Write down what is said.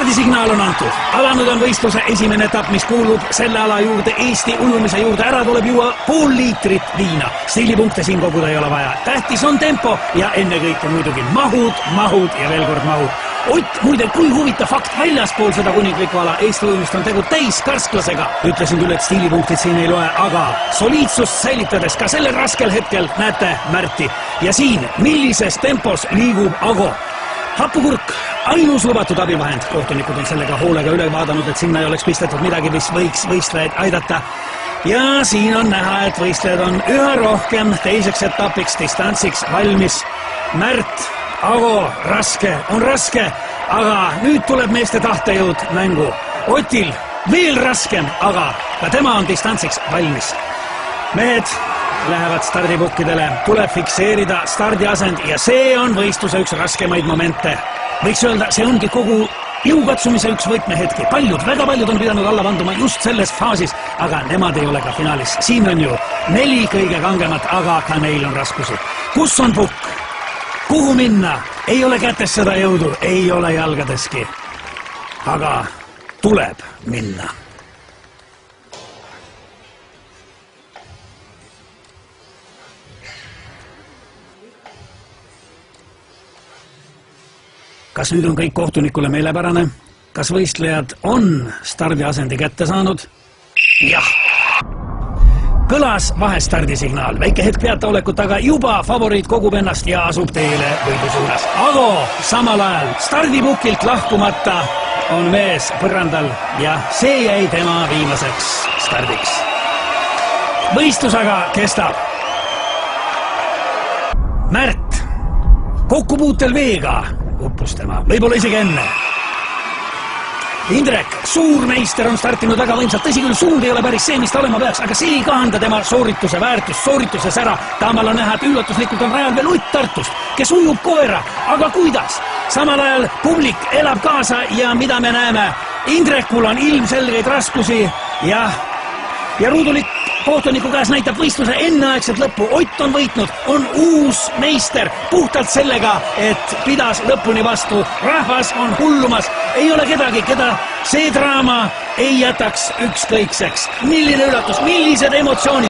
stardisignaal on antud. Alanud on võistluse esimene etapp, mis kuulub selle ala juurde, Eesti ujumise juurde. Ära tuleb juua pool liitrit viina. Stiilipunkte siin koguda ei ole vaja. Tähtis on tempo ja ennekõike muidugi mahud ja veel kord mahud. Ott, muide, kui huvitav fakt, väljaspool seda kuninglikku ala Eesti ujumist on tegu täiskärsklasega. Ütlesin küll, et stiilipunktid siin ei loe, aga soliidsust säilitades ka sellel raskel hetkel näete Märti. Ja siin, millises tempos liigub Ago. Hapukurk, ainus lubatud abivahend. Kohtunikud on sellega hoolega üle vaadanud, et sinna ei oleks pistetud midagi, mis võiks võistlejaid aidata. Ja siin on näha, et võistlejad on üha rohkem teiseks etapiks distantsiks valmis. Märt, Ago, on raske, aga nüüd tuleb meeste tahtejõud mängu. Otil veel raskem, aga ka tema on distantsiks valmis. Mehed lähevad stardipukkidele, tuleb fikseerida stardiasend ja see on võistluse üks raskemaid momente. Võiks öelda, see ongi kogu jõukatsumise üks võtmehetki. Väga paljud on pidanud alla vanduma just selles faasis, aga nemad ei ole ka finaalis. Siin on ju 4 kõige kangemat, aga ka neil on raskusi. Kus on pukk? Kuhu minna? Ei ole kätes seda jõudu, ei ole jalgadeski. Aga tuleb minna. Kas nüüd on kõik kohtunikule meelepärane? Kas võistlejad on stardiasendi kätte saanud? Jah! Kõlas vahestardisignaal. Väike hetk peataolekut, aga juba favoriit kogub ennast ja asub teele võidu suunas. Ago samal ajal stardipukilt lahkumata on mees põrandal ja see jäi tema viimaseks stardiks. Võistlus aga kestab. Märt kokkupuutel veega uppus tema, võib-olla isegi enne. Indrek, suurmeister on startinud väga võimsalt, tõsi küll, suund ei ole päris see, mis ta olema peaks, aga see ei kahanda tema soorituse väärtust, soorituses ära. Taamal on näha, et üllatuslikult on rajal veel Ott Tartust, kes ujub koera, aga kuidas? Samal ajal publik elab kaasa ja mida me näeme? Indrekul on ilmselgeid raskusi ja ruudulik kohtuniku käes näitab võistluse enneaegset lõppu. Ott on võitnud, on uus meister puhtalt sellega, et pidas lõpuni vastu. Rahvas on hullumas, ei ole kedagi, keda see draama ei jätaks ükskõikseks. Milline üllatus, millised emotsioonid!